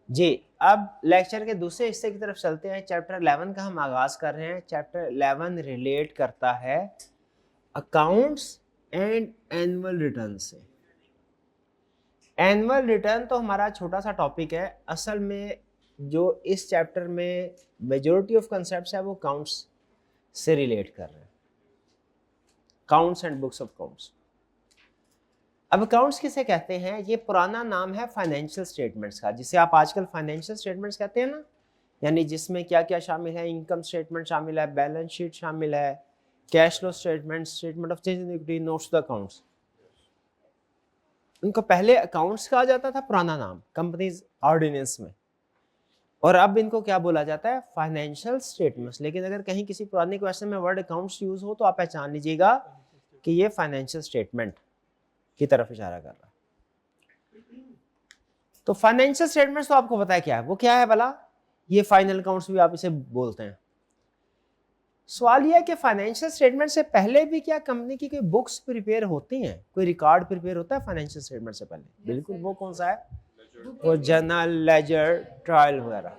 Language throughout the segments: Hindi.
जी, अब लेक्चर के दूसरे हिस्से की तरफ चलते हैं। चैप्टर 11 का हम आगाज कर रहे हैं। चैप्टर 11 रिलेट करता है अकाउंट्स एंड एनुअल रिटर्न से। एनुअल रिटर्न तो हमारा छोटा सा टॉपिक है। असल में जो इस चैप्टर में मेजॉरिटी ऑफ कंसेप्ट्स है वो अकाउंट्स से रिलेट कर रहे हैं, accounts and books of accounts. अब अकाउंट्स किसे कहते हैं? ये पुराना नाम है फाइनेंशियल स्टेटमेंट्स का, जिसे आप आजकल फाइनेंशियल स्टेटमेंट्स कहते हैं ना, यानी जिसमें क्या क्या शामिल है, इनकम स्टेटमेंट शामिल है, बैलेंस शीट शामिल है, cash flow statement, statement of change in equity, notes the accounts. उनको पहले अकाउंट्स कहा जाता था, पुराना नाम कंपनीज ऑर्डिनेंस में, और अब इनको क्या बोला जाता है? Financial statements. लेकिन अगर कहीं किसी पुराने क्वेश्चन में वर्ड अकाउंट्स यूज हो तो आप पहचान लीजिएगा कि ये फाइनेंशियल स्टेटमेंट की तरफ इशारा कर रहा है। तो फाइनेंशियल स्टेटमेंट्स तो आपको पता है क्या है, वो क्या है भला? ये फाइनल अकाउंट्स भी आप इसे बोलते हैं। सवाल यह है कि फाइनेंशियल स्टेटमेंट से पहले भी क्या कंपनी की कोई बुक्स प्रिपेयर होती हैं, कोई रिकॉर्ड प्रिपेयर होता है फाइनेंशियल स्टेटमेंट से पहले? बिल्कुल। वो कौन सा है? वो जर्नल, लेजर, ट्रायल वगैरह।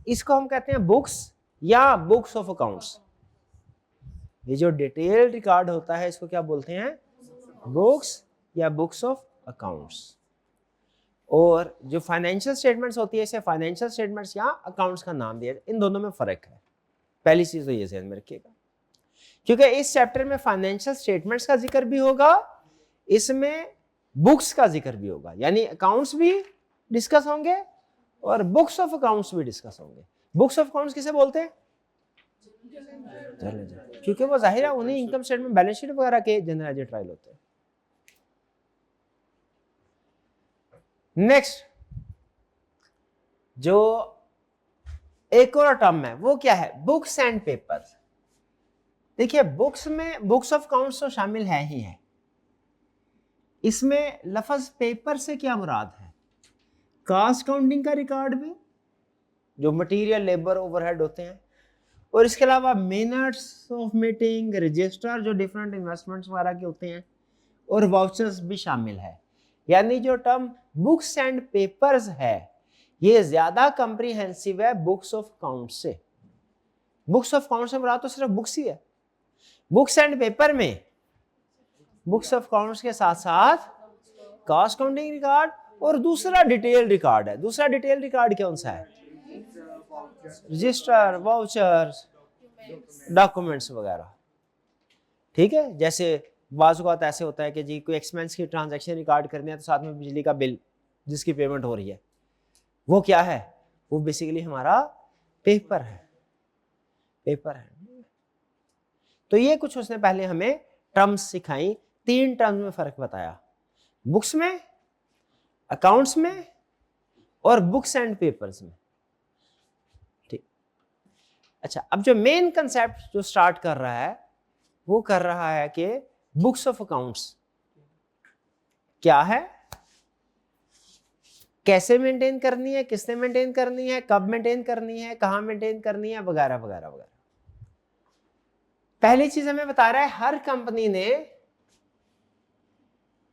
इसको हम कहते हैं बुक्स या बुक्स ऑफ अकाउंट्स। ये जो डिटेल्ड रिकॉर्ड होता है इसको क्या बोलते हैं? बुक्स या बुक्स ऑफ अकाउंट्स। और जो फाइनेंशियल स्टेटमेंट्स होती है इसे फाइनेंशियल स्टेटमेंट्स या अकाउंट्स का नाम दिया। इन दोनों में फर्क है, पहली चीज तो ये ध्यान में रखिएगा, क्योंकि इस चैप्टर में फाइनेंशियल स्टेटमेंट्स का जिक्र भी होगा, इसमें बुक्स का जिक्र भी होगा, यानी अकाउंट्स भी डिस्कस होंगे और बुक्स ऑफ अकाउंट्स भी डिस्कस होंगे। बुक्स ऑफ अकाउंट्स किसे बोलते हैं? क्योंकि वो जाहिर है उन्हीं इनकम स्टेटमेंट, बैलेंस शीट वगैरह के जनरल लेजर ट्रायल होते हैं। नेक्स्ट जो एक और टर्म है वो क्या है? Books and papers. देखिए बुक्स में बुक्स ऑफ अकाउंट्स तो शामिल है ही है, इसमें लफ्ज पेपर से क्या मुराद है? कास्ट काउंटिंग का रिकॉर्ड भी, जो मटेरियल, लेबर, ओवरहेड होते हैं, और इसके अलावा मिनट्स ऑफ मीटिंग, रजिस्टर जो डिफरेंट इन्वेस्टमेंट्स वगैरह के होते हैं, और वाउचर्स भी शामिल है। यानी जो टर्म बुक्स एंड पेपर्स है ये ज्यादा कॉम्प्रिहेंसिव है बुक्स ऑफ अकाउंट्स से। बुक्स ऑफ अकाउंट्स से मुराद तो सिर्फ बुक्स ही है। बुक्स एंड पेपर में बुक्स ऑफ अकाउंट्स के साथ साथ कॉस्ट काउंटिंग रिकॉर्ड और दूसरा डिटेल रिकॉर्ड है। दूसरा डिटेल रिकॉर्ड कौन सा है? रजिस्टर, वाउचर्स, डॉक्यूमेंट्स वगैरह। ठीक है, जैसे बाज़ औक़ात ऐसे होता है कि जी कोई एक्सपेंस की ट्रांजैक्शन रिकॉर्ड करनी है तो साथ में बिजली का बिल जिसकी पेमेंट हो रही है, वो क्या है? वो बेसिकली हमारा पेपर है, पेपर है। तो ये कुछ उसने पहले हमें टर्म्स सिखाई, 3 टर्म्स में फर्क बताया, बुक्स में, अकाउंट्स में और बुक्स एंड पेपर्स में। ठीक, अच्छा, अब जो मेन कंसेप्ट जो स्टार्ट कर रहा है वो कर रहा है कि बुक्स ऑफ अकाउंट्स क्या है, कैसे मेंटेन करनी है, किसने मेंटेन करनी है, कब मेंटेन करनी है, कहां मेंटेन करनी है, वगैरह वगैरह वगैरह। पहली चीज हमें बता रहा है हर कंपनी ने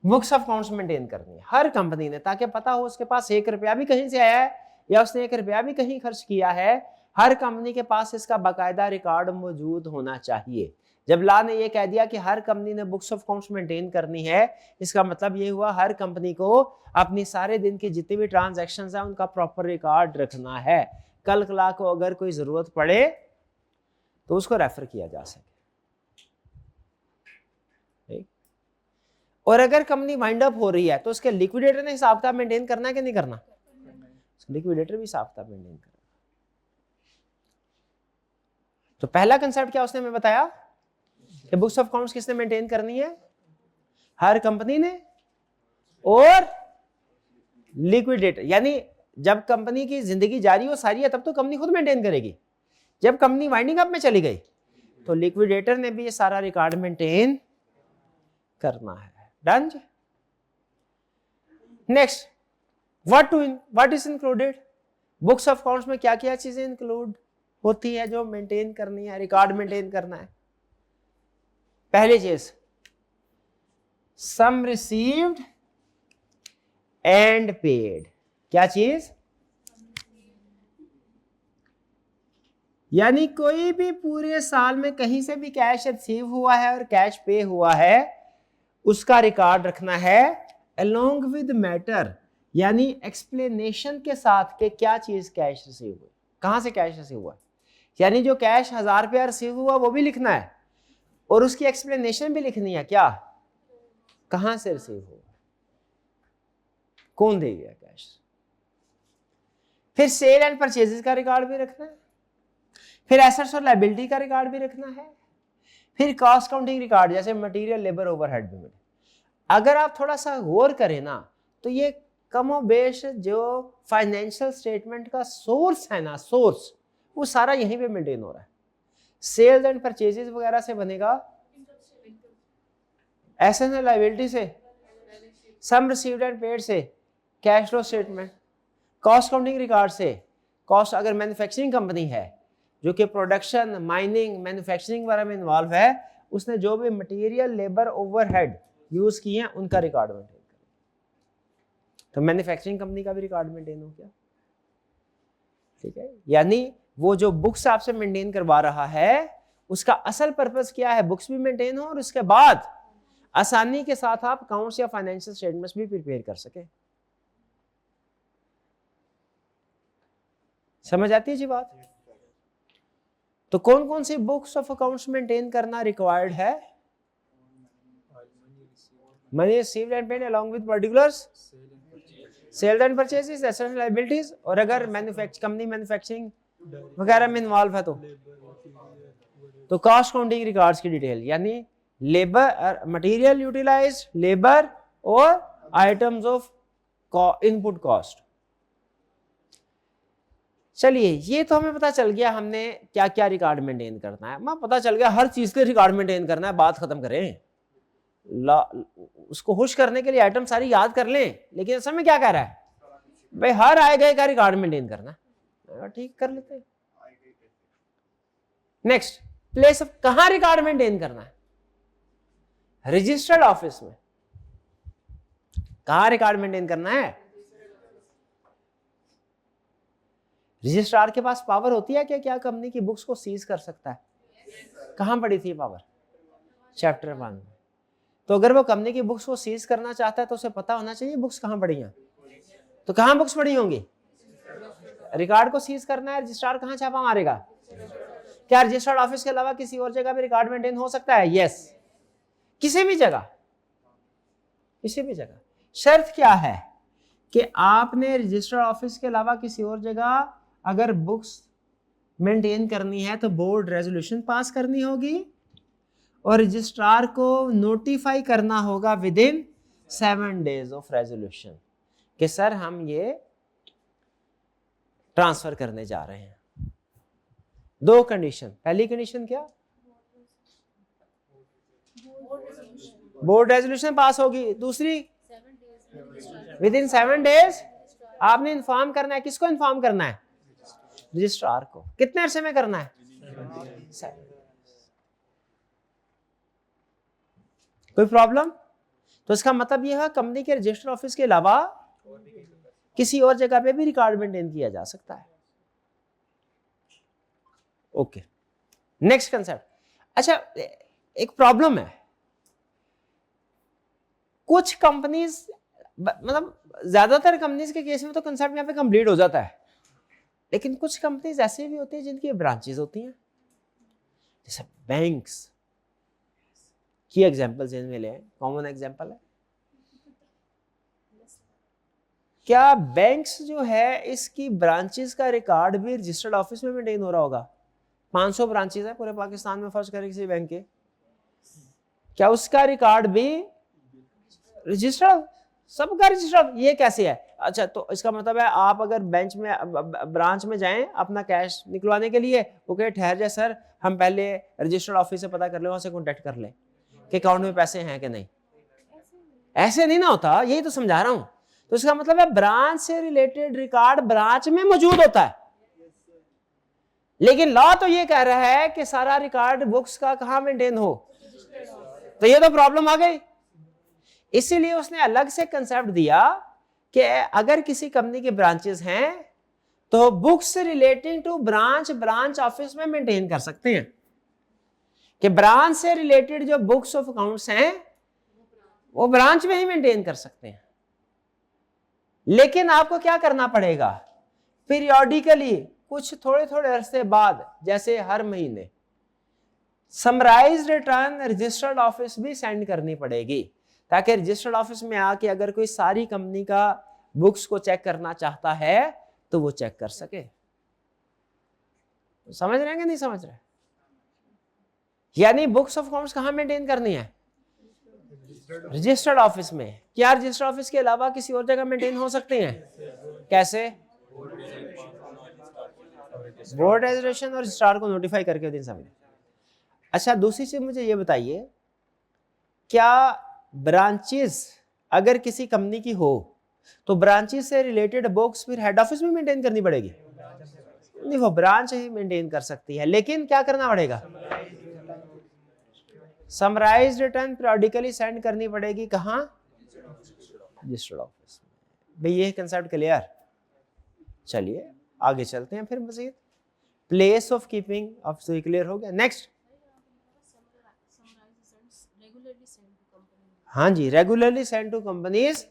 बुक्स ऑफ अकाउंट्स मेंटेन करनी है, हर कंपनी ने, ताकि पता हो उसके पास 1 रुपया भी कहीं से आया है या उसने 1 रुपया भी कहीं खर्च किया है। हर कंपनी के पास इसका बाकायदा रिकॉर्ड मौजूद होना चाहिए। जब ला ने ये कह दिया कि हर कंपनी ने बुक्स ऑफ अकाउंट्स मेंटेन करनी है, इसका मतलब ये हुआ हर कंपनी को अपनी सारे दिन की जितनी भी ट्रांजैक्शंस हैं उनका प्रॉपर रिकॉर्ड रखना है। कल कला को अगर कोई जरूरत पड़े तो उसको रेफर किया जा सके। और अगर कंपनी वाइंड अप हो रही है तो उसके लिक्विडेटर ने हिसाब किताब मेंटेन करना है कि नहीं करना? लिक्विडेटर भी हिसाब किताब मेंटेन करना। तो पहला कंसेप्ट क्या उसने हमें बताया कि बुक्स ऑफ अकाउंट्स किसने मेंटेन करनी है? हर कंपनी ने। और लिक्विडेटर, यानी जब कंपनी की जिंदगी जारी हो सारी है तब तो कंपनी खुद मेंटेन करेगी। जब कंपनी वाइंडिंग अप में चली गई तो लिक्विडेटर ने भी ये सारा रिकॉर्ड मेंटेन करना है। Done. Next, what is included? Books of accounts में क्या क्या चीजें इंक्लूड होती है जो मेंटेन करनी है, रिकॉर्ड मेंटेन करना है? पहली चीज, सम रिसीव्ड एंड पेड। क्या चीज? यानी कोई भी पूरे साल में कहीं से भी कैश रिसीव हुआ है और कैश पे हुआ है, उसका रिकॉर्ड रखना है अलोंग विद मैटर, यानी एक्सप्लेनेशन के साथ कि क्या चीज कैश रिसीव हुई, कहां से कैश रिसीव हुआ। यानी जो कैश 1000 रुपया रिसीव हुआ वो भी लिखना है और उसकी एक्सप्लेनेशन भी लिखनी है, क्या कहां से रिसीव हुआ, कौन दे गया कैश। फिर सेल एंड परचेजेस का रिकॉर्ड भी रखना है, फिर एसेट्स और लायबिलिटी का रिकॉर्ड भी रखना है, फिर कॉस्ट काउंटिंग रिकॉर्ड जैसे मटेरियल, लेबर, ओवरहेड भी मिले। अगर आप थोड़ा सा गौर करें ना तो ये कमोबेश जो फाइनेंशियल स्टेटमेंट का सोर्स है ना, सोर्स वो सारा यहीं पे मेंटेन हो रहा है। सेल्स एंड परचेजेस वगैरह से बनेगा, एसेट्स एंड लायबिलिटी से, सम रिसीव्ड एंड पेड से, cash flow statement, cost counting record से, कॉस्ट अगर मैन्युफैक्चरिंग कंपनी है जो कि प्रोडक्शन, माइनिंग, मैन्युफैक्चरिंग वगैरह में इन्वॉल्व है, उसने जो भी मटेरियल, लेबर, ओवरहेड यूज किए हैं उनका रिकॉर्ड मेंटेन करें। तो मैन्युफैक्चरिंग कंपनी का भी रिकॉर्ड मेंटेन हो गया, ठीक है। यानी वो जो बुक्स आपसे मेंटेन करवा रहा है उसका असल पर्पस क्या है, बुक्स भी मेंटेन हो और उसके बाद आसानी के साथ आप अकाउंट्स या फाइनेंशियल स्टेटमेंट्स भी प्रिपेयर कर सके। समझ आती है जी बात। तो कौन कौन सी बुक्स ऑफ अकाउंट्स मेंटेन करना रिक्वायर्ड है? Money received and paid along with particulars, sales and purchases, assets and liabilities, और अगर कंपनी मैन्युफैक्चरिंग वगैरह में इन्वॉल्व है तो कॉस्ट काउंटिंग रिकॉर्ड्स की डिटेल, यानी लेबर, मटेरियल यूटिलाइज्ड, लेबर और आइटम्स ऑफ इनपुट कॉस्ट। चलिए ये तो हमें पता चल गया हमने क्या क्या रिकॉर्ड मेंटेन करना है, पता चल गया हर चीज के रिकॉर्ड मेंटेन करना है, बात खत्म करें। उसको खुश करने के लिए आइटम सारी याद कर लें, लेकिन असल में क्या कह रहा है भाई हर आए गए का रिकॉर्ड मेंटेन करना, ठीक कर लेते हैं। नेक्स्ट, प्लेस ऑफ, कहां रिकॉर्ड मेंटेन करना है? रजिस्टर्ड ऑफिस में। कहां रिकॉर्ड मेंटेन करना है? रजिस्ट्रार के पास पावर होती है क्या कंपनी की बुक्स को सीज कर सकता है? कहां पड़ी थी पावर? चैप्टर 1 में। तो अगर वो कंपनी की बुक्स को सीज करना चाहता है तो उसे पता होना चाहिए बुक्स कहां पड़ी हैं। तो कहां बुक्स पड़ी होंगी? रिकॉर्ड को सीज करना है, रजिस्ट्रार कहां छापा मारेगा? क्या रजिस्टर्ड ऑफिस के अलावा किसी और जगह भी रिकॉर्ड मेंटेन हो सकता है? यस, किसी भी जगह, किसी भी जगह। शर्त क्या है कि आपने रजिस्टर्ड ऑफिस के अलावा किसी और जगह अगर बुक्स मेंटेन करनी है तो बोर्ड रेजोल्यूशन पास करनी होगी और रजिस्ट्रार को नोटिफाई करना होगा with in 7 days of resolution कि सर हम ये ट्रांसफर करने जा रहे हैं। 2 कंडीशन, पहली कंडीशन क्या? बोर्ड रेजोल्यूशन पास होगी, दूसरी विद इन 7 days आपने इन्फॉर्म करना है। किसको इन्फॉर्म करना है? रजिस्ट्रार को। कितने अरसे में करना है? 7 days। कोई प्रॉब्लम? तो इसका मतलब यह है कंपनी के रजिस्टर ऑफिस के अलावा किसी और जगह पे भी रिकॉर्ड मेंटेन किया जा सकता है। Okay, next concept. अच्छा, एक प्रॉब्लम है, कुछ कंपनीज, मतलब ज्यादातर कंपनीज के केस में तो कंसेप्ट यहाँ पे कंप्लीट हो जाता है, लेकिन कुछ कंपनीज ऐसे भी होती हैं जिनकी ब्रांचेस होती हैं, जैसे बैंक्स की एग्जांपल्स इनमें ले, कॉमन एग्जांपल है। क्या बैंक्स जो है इसकी ब्रांचेस का रिकॉर्ड भी रजिस्टर्ड ऑफिस में मेंटेन हो रहा होगा? 500 ब्रांचेस है पूरे पाकिस्तान में, फर्ज करें किसी बैंक के, क्या उसका रिकॉर्ड भी रजिस्टर्ड? सबका रजिस्टर्ड? ये कैसे है? अच्छा, तो इसका मतलब है आप अगर ब्रांच में जाएं अपना कैश निकलवाने के लिए, वो कहे ठहर जाए सर हम पहले रजिस्टर्ड ऑफिस से पता कर ले, वहां से कॉन्टेक्ट कर ले कि अकाउंट में पैसे हैं कि नहीं। ऐसे नहीं ना होता, यही तो समझा रहा हूं। तो इसका मतलब है ब्रांच से रिलेटेड रिकॉर्ड ब्रांच में मौजूद होता है, लेकिन लॉ तो ये कह रहा है कि सारा रिकॉर्ड बुक्स का कहां मेंटेन हो। तो ये तो प्रॉब्लम आ गई। इसीलिए उसने अलग से कंसेप्ट दिया कि अगर किसी कंपनी के ब्रांचेस हैं तो books relating to branch office में मेंटेन कर सकते हैं कि ब्रांच से रिलेटेड जो बुक्स ऑफ अकाउंट्स हैं वो ब्रांच में ही मेंटेन कर सकते हैं। लेकिन आपको क्या करना पड़ेगा, पीरियोडिकली कुछ थोड़े थोड़े अरसे बाद, जैसे हर महीने समराइज रिटर्न रजिस्टर्ड ऑफिस भी सेंड करनी पड़ेगी, ताकि रजिस्टर्ड ऑफिस में आके अगर कोई सारी कंपनी का बुक्स को चेक करना चाहता है तो वो चेक कर सके। समझ रहे हैं कि नहीं समझ रहे? यानी बुक्स ऑफ अकाउंट्स कहां मेंटेन करनी है? रजिस्टर्ड ऑफिस में। क्या रजिस्टर्ड ऑफिस के अलावा किसी और जगह मेंटेन हो सकते हैं? कैसे? बोर्ड रजिस्ट्रेशन और रजिस्ट्रार को नोटिफाई करके दिन समझ। अच्छा, दूसरी चीज मुझे ये बताइए, क्या ब्रांचेस अगर किसी कंपनी की हो तो ब्रांचेस से रिलेटेड बुक्स फिर हेड ऑफिस में मेंटेन करनी पड़ेगी? नहीं, वो ब्रांच ही मेंटेन कर सकती है, लेकिन क्या करना पड़ेगा? समराइज रिटर्न पीरियोडिकली सेंड करनी पड़ेगी। कहां? रजिस्टर्ड ऑफिस में। भाई ये कंसेप्ट क्लियर? चलिए आगे चलते हैं फिर मजीद। Place of keeping of clear हो गया। नेक्स्ट, हाँ जी, regularly send to companies.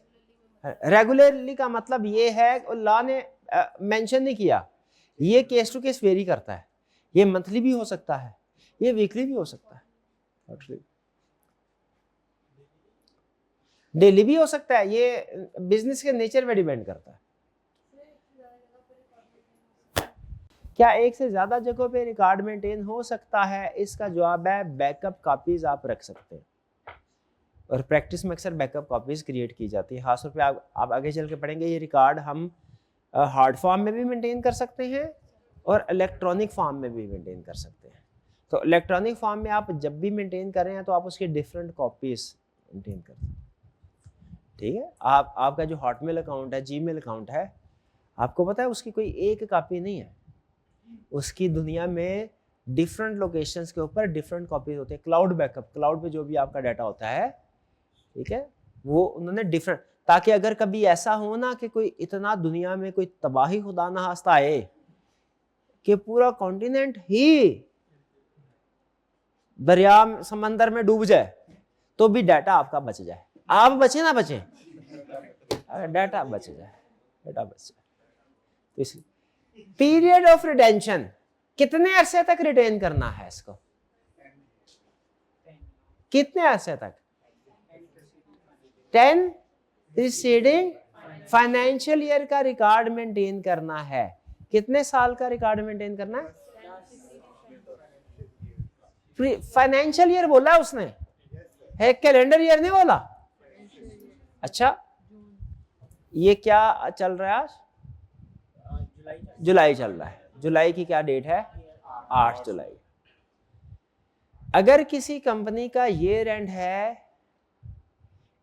Regularly का मतलब ये है, लॉ ने मेंशन नहीं किया, ये केस टू केस वेरी करता है। ये मंथली भी हो सकता है, ये वीकली भी हो सकता है, डेली भी हो सकता है। ये बिजनेस के नेचर पे डिपेंड करता है। क्या एक से ज्यादा जगहों पे रिकॉर्ड मेंटेन हो सकता है? इसका जवाब है बैकअप कॉपीज आप रख सकते हैं, और प्रैक्टिस में अक्सर बैकअप कॉपीज क्रिएट की जाती है। खासतौर पे आप आगे चल के पढ़ेंगे, ये रिकॉर्ड हम हार्ड फॉर्म में भी मेंटेन कर सकते हैं और इलेक्ट्रॉनिक फॉर्म में भी मेंटेन कर सकते हैं। तो इलेक्ट्रॉनिक फॉर्म में आप जब भी मेंटेन कर रहे हैं तो आप उसकी डिफरेंट कॉपीज मेंटेन करते हैं। ठीक है, आपका जो हॉटमेल अकाउंट है, जीमेल अकाउंट है, आपको पता है उसकी कोई एक कॉपी नहीं है, उसकी दुनिया में डिफरेंट लोकेशंस के ऊपर डिफरेंट कॉपीज होते हैं। क्लाउड बैकअप, क्लाउड पे जो भी आपका डाटा होता है, ठीक है, वो उन्होंने डिफरेंट, ताकि अगर कभी ऐसा हो ना कि कोई इतना दुनिया में कोई तबाही खुदा ना खास्ता आए कि पूरा कॉन्टिनेंट ही दरिया समंदर में डूब जाए, तो भी डाटा आपका बच जाए। आप बचे ना बचे, डाटा बच जाए, डाटा बच जाए। तो इसलिए पीरियड ऑफ रिटेंशन, कितने अरसे तक रिटेन करना है इसको? कितने अरसे तक? 10 प्रीसीडिंग फाइनेंशियल ईयर का रिकॉर्ड मेंटेन करना है। कितने साल का रिकॉर्ड मेंटेन करना है? फाइनेंशियल ईयर बोला उसने, है कैलेंडर ईयर नहीं बोला। अच्छा, ये क्या चल रहा है आज? जुलाई चल रहा है। जुलाई की क्या डेट है? 8 जुलाई। अगर किसी कंपनी का ईयर एंड है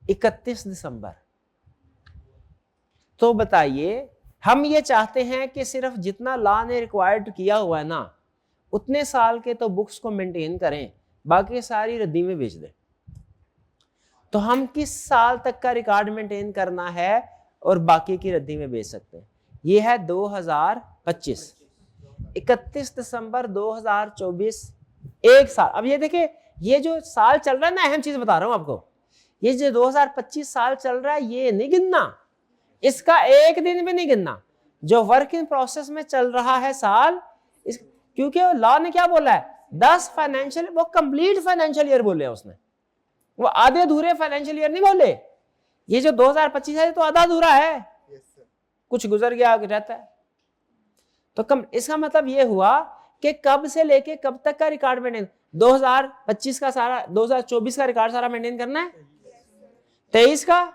31 दिसंबर, तो बताइए, हम ये चाहते हैं कि सिर्फ जितना लॉ ने रिक्वायर्ड किया हुआ है ना, उतने साल के तो बुक्स को मेंटेन करें, बाकी सारी रद्दी में बेच दें। तो हम किस साल तक का रिकॉर्ड मेंटेन करना है और बाकी की रद्दी में बेच सकते हैं? ये है 2025, 31 दिसंबर 2024, एक साल। अब ये देखिए, ये जो साल चल रहा है ना, अहम चीज बता रहा हूं आपको, ये जो 2025 साल चल रहा है, ये नहीं गिनना, इसका एक दिन भी नहीं गिनना। जो वर्क इन प्रोसेस में चल रहा है साल, क्योंकि लॉ ने क्या बोला है, 10 फाइनेंशियल, वो कंप्लीट फाइनेंशियल ईयर बोले उसने, वो आधे अधूरे फाइनेंशियल ईयर नहीं बोले। ये जो 2025 है तो आधा अधूरा है, कुछ गुजर गया रहता है। तो इसका मतलब ये हुआ कि कब से लेके कब तक का रिकॉर्ड मेंटेन, 2025 का सारा, 2024 का रिकॉर्ड सारा मेंटेन करना है, 23 का,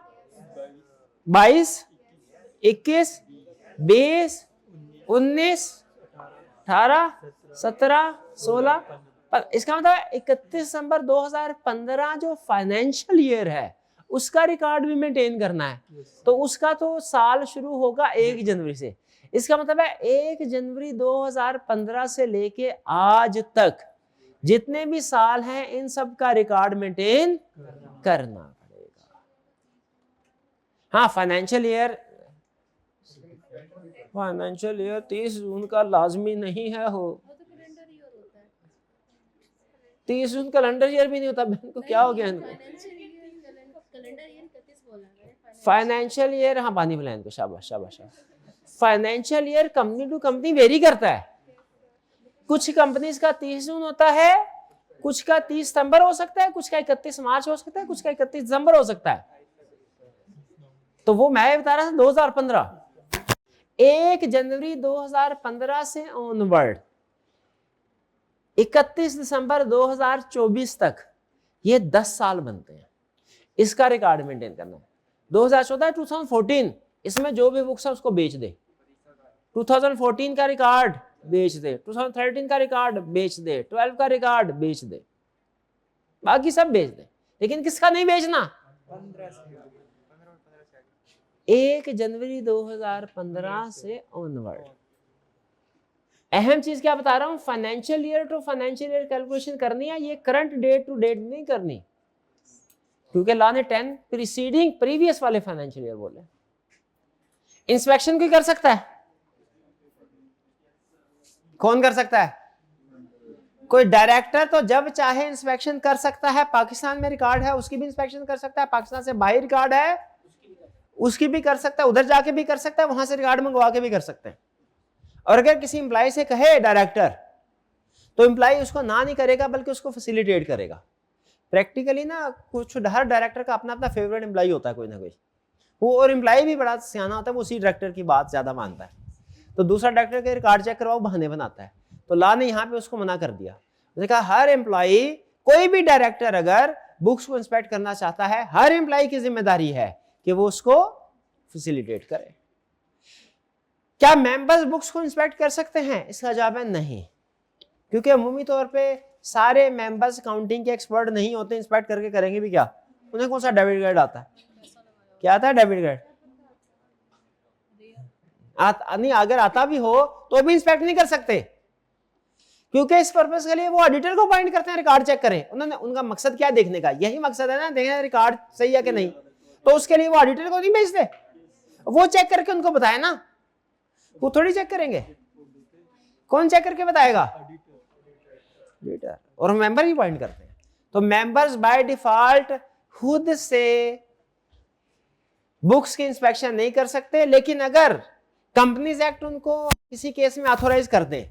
22, 21, 20, 19, 18, 17, 16, इसका मतलब 31 दिसंबर 2015 जो फाइनेंशियल ईयर है उसका रिकॉर्ड भी मेंटेन करना है। तो उसका तो साल शुरू होगा 1 जनवरी से। इसका मतलब है 1 जनवरी 2015 से लेके आज तक जितने भी साल हैं, इन सब का रिकॉर्ड मेंटेन करना पड़ेगा। हाँ, फाइनेंशियल ईयर फाइनेंशियल ईयर 30 जून का लाजमी नहीं है हो। 30 जून कैलेंडर ईयर भी नहीं होता, बहन को क्या हो गया इनको। फाइनेंशियल ईयर, हाँ पानी पिलाएं इनको, शाबाश शाबाश शाबाश। Financial year company to company vary करता है। कुछ कंपनीज का 30 जून होता है, कुछ का 30 सितंबर हो सकता है, कुछ का 31 मार्च हो सकता है, कुछ का 31 दिसंबर हो सकता है। तो वो मैं बता रहा था 2015, 1 जनवरी 2015 से ऑनवर्ड 31 दिसंबर 2024 तक, ये 10 साल बनते हैं। इसका रिकॉर्ड मेंटेन करना है। 2014 2014 इसमें जो भी बुक्स है उसको बेच दे। 2014 का रिकॉर्ड बेच दे, 2013 का रिकॉर्ड बेच दे, 12 का रिकॉर्ड बेच दे, बाकी सब बेच दे। लेकिन किसका नहीं बेचना? 1 जनवरी 2015 से ऑनवर्ड। अहम चीज क्या बता रहा हूं, financial year to financial year calculation करनी है, ये करंट डेट टू डेट नहीं करनी, क्योंकि लॉ ने 10 प्रीसीडिंग प्रीवियस वाले फाइनेंशियल ईयर बोले। इंस्पेक्शन कोई कर सकता है? कौन कर सकता है? कोई डायरेक्टर तो जब चाहे इंस्पेक्शन कर सकता है। पाकिस्तान में रिकॉर्ड है उसकी भी इंस्पेक्शन कर सकता है, पाकिस्तान से बाहर रिकॉर्ड है उसकी भी कर सकता है, उधर जाके भी कर सकता है, वहां से रिकॉर्ड मंगवा के भी कर सकते हैं। और अगर किसी एम्प्लॉय से कहे डायरेक्टर, तो एम्प्लॉय उसको ना नहीं करेगा बल्कि उसको फैसिलिटेट करेगा। प्रैक्टिकली ना कुछ हर डायरेक्टर का अपना अपना फेवरेट एम्प्लॉय होता है कोई ना कोई, वो और एम्प्लॉय भी बड़ा सियाना होता है, वो उसी डायरेक्टर की बात ज्यादा मानता है। तो दूसरा डायरेक्टर के रिकॉर्ड चेक करवाओ बहाने बनाता है। तो लॉ ने यहाँ पे उसको मना कर दिया। उसने कहा हर एम्प्लॉय, कोई भी डायरेक्टर अगर बुक्स को इंस्पेक्ट करना चाहता है, हर एम्प्लॉय की जिम्मेदारी है कि वो उसको फैसिलिटेट करे। क्या मेंबर्स बुक्स को इंस्पेक्ट कर सकते हैं? इसका जवाब है नहीं, क्योंकि अमूमी तौर पे सारे मेंबर्स काउंटिंग के एक्सपर्ट नहीं होते, इंस्पेक्ट करके करेंगे भी क्या? उन्हें कौन सा डेबिट कार्ड आता है? क्या आता है डेबिट कार्ड? नहीं, अगर आता भी हो तो भी इंस्पेक्ट नहीं कर सकते, क्योंकि इस पर्पस के लिए वो ऑडिटर को अपॉइंट करते हैं रिकॉर्ड चेक करें। उन्होंने, उनका मकसद क्या देखने का? यही मकसद है ना, देखना रिकॉर्ड सही है कि नहीं। तो उसके लिए वो ऑडिटर को नहीं भेजते, वो चेक करके उनको बताए ना, वो थोड़ी चेक करेंगे। कौन चेक करके बताएगा? ऑडिटर। और मेंबर ही अपॉइंट करते हैं। तो मेंबर्स बाय डिफॉल्ट खुद से बुक्स की इंस्पेक्शन नहीं कर सकते, लेकिन अगर कंपनीज एक्ट उनको किसी केस में ऑथोराइज कर दे,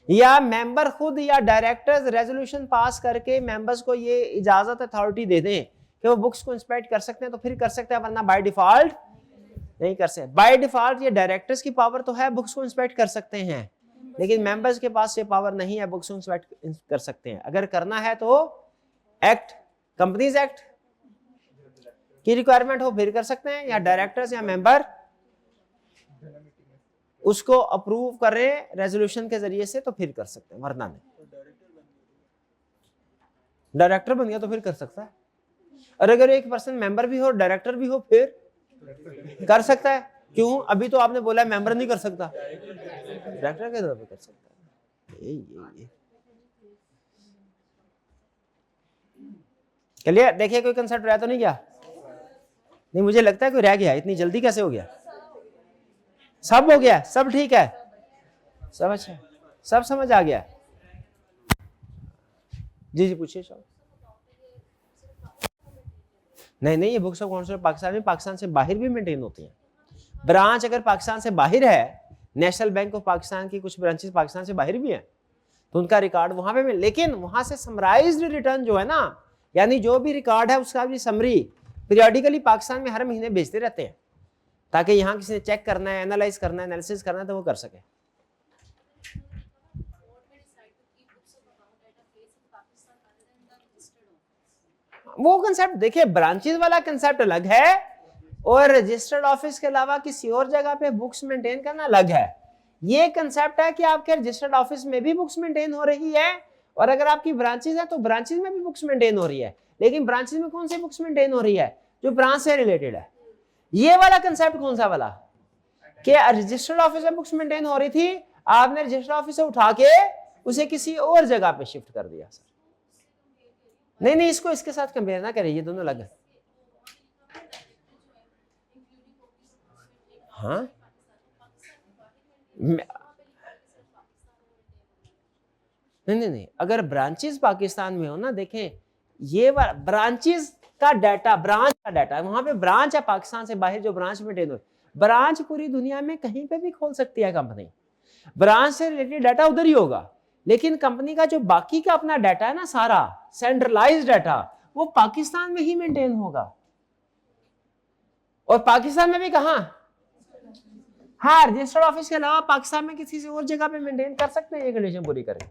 या मेंबर खुद या डायरेक्टर्स रेजोल्यूशन पास करके मेंबर्स को ये इजाजत अथॉरिटी दे दें कि वो बुक्स को इंस्पेक्ट कर सकते हैं, तो फिर कर सकते हैं, वरना बाय डिफॉल्ट नहीं कर सकते। बाय डिफॉल्ट ये डायरेक्टर्स की पावर तो है, बुक्स को इंस्पेक्ट कर सकते हैं, लेकिन मेंबर्स के पास ये पावर नहीं है, बुक्स को इंस्पेक्ट कर सकते हैं। अगर करना है तो एक्ट, कंपनीज एक्ट की रिक्वायरमेंट हो फिर कर सकते हैं, या डायरेक्टर्स या मेंबर उसको अप्रूव करें रेजोल्यूशन के जरिए से, तो फिर कर सकते हैं, वरना नहीं। डायरेक्टर बन गया तो फिर कर सकता है। और अगर एक पर्सन मेंबर भी हो डायरेक्टर भी हो फिर कर सकता है। क्यों? अभी तो आपने बोला मेंबर नहीं कर सकता, डायरेक्टर के तौर पे कर सकता है। ये क्लियर? देखिए कोई कंसेप्ट रहा तो नहीं गया? नहीं, मुझे लगता है कोई रह गया। इतनी जल्दी कैसे हो गया? सब हो गया, सब ठीक है, सब अच्छा, सब समझ आ गया? जी जी पूछिए सर। नहीं, ये बुक्स ऑफ काउंसिल पाकिस्तान से बाहर भी मेंटेन होती हैं। ब्रांच अगर पाकिस्तान से बाहर है, नेशनल बैंक ऑफ पाकिस्तान की कुछ ब्रांचेस पाकिस्तान से बाहर भी हैं, तो उनका रिकॉर्ड वहां पे मिल, लेकिन वहां से समराइज्ड रिटर्न जो है ना, यानी जो भी रिकॉर्ड है उसका भी समरी पीरियडिकली पाकिस्तान में हर महीने भेजते रहते हैं, ताकि यहाँ किसी ने चेक करना है, एनालाइज करना है, एनालिसिस करना है, तो वो कर सके। वो कंसेप्ट देखिए, ब्रांचेस वाला कंसेप्ट अलग है, और रजिस्टर्ड ऑफिस के अलावा किसी और जगह पे बुक्स मेंटेन करना अलग है। ये कंसेप्ट है कि आपके रजिस्टर्ड ऑफिस में भी बुक्स मेंटेन हो रही है, और अगर आपकी ब्रांचेस है तो ब्रांचेस में भी बुक्स मेंटेन हो रही है। लेकिन ब्रांचेस में कौन सी बुक्स मेंटेन हो रही है? जो ब्रांच से रिलेटेड है। ये वाला कंसेप्ट कौन सा वाला कि रजिस्टर्ड ऑफिस में बुक्स मेंटेन हो रही थी, आपने रजिस्टर्ड ऑफिस से उठा के उसे किसी और जगह पे शिफ्ट कर दिया। सर नहीं, इसको इसके साथ कंपेयर ना करें, ये दोनों अलग है। हाँ नहीं, अगर ब्रांचेस पाकिस्तान में हो ना, देखें ये ब्रांचेस का डाटा, ब्रांच का डाटा, वहां पे ब्रांच है पाकिस्तान से बाहर जो ब्रांच मेंटेन हो, ब्रांच पूरी दुनिया में कहीं पे भी खोल सकती है कंपनी, ब्रांच से रिलेटेड डाटा उधर ही होगा, लेकिन कंपनी का जो बाकी का अपना डाटा है ना, सारा सेंट्रलाइज्ड डाटा, वो पाकिस्तान में ही मेंटेन होगा। और पाकिस्तान में भी कहां, हाँ, रजिस्टर्ड ऑफिस के अलावा पाकिस्तान में किसी से और जगह पे मेंटेन कर सकते हैं, ये कंडीशन पूरी करें,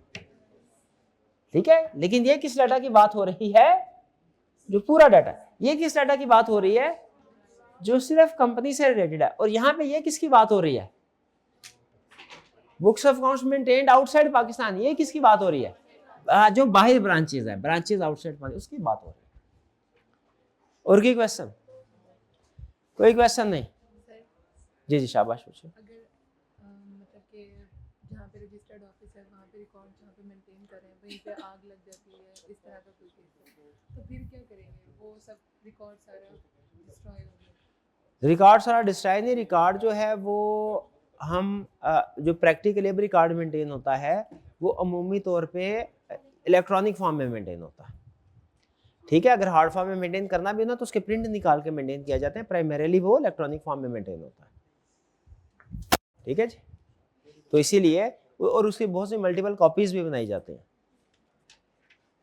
ठीक है। लेकिन ये किस डाटा की बात हो रही है, जो पूरा डाटा, ये किस डाटा की बात हो रही है, जो सिर्फ कंपनी से रिलेटेड है। और यहां पे ये किसकी बात हो रही है, books of accounts maintained outside Pakistan, ये किसकी बात हो रही है, जो बाहर ब्रांचेस है, ब्रांचेस आउटसाइड पाकिस्तान, उसकी बात हो रही है। और कोई क्वेश्चन, कोई क्वेश्चन नहीं? जी जी शाबाश पूछो। अगर मतलब कि जहाँ पे रजिस्टर्ड ऑफिस है वहाँ पे रिकॉर्ड जहाँ पे मेंटेन करें वहीं पे आग लग जाती है, इस तरह का कोई केस है, तो फिर क्या करेंगे, वो सब रिकॉर्ड सारा डिस्ट्रॉय हो गया? रिकॉर्ड सारा डिस्ट्रॉय नहीं, रिकॉर्ड जो है वो हम जो प्रैक्टिकली रिकॉर्ड मेंटेन होता है वो अमूमी तौर पे इलेक्ट्रॉनिक फॉर्म में मेंटेन होता है, ठीक है। अगर हार्ड फॉर्म में मेंटेन करना भी हो ना तो उसके प्रिंट निकाल के मेंटेन किया जाता है, प्राइमरीली वो इलेक्ट्रॉनिक फॉर्म में मेंटेन होता है, ठीक है जी। तो इसीलिए, और उसकी बहुत सी मल्टीपल कॉपीज भी बनाई जाती हैं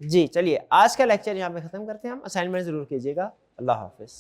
जी। चलिए आज का लेक्चर यहाँ पे खत्म करते हैं हम, असाइनमेंट जरूर कीजिएगा। अल्लाह हाफिज।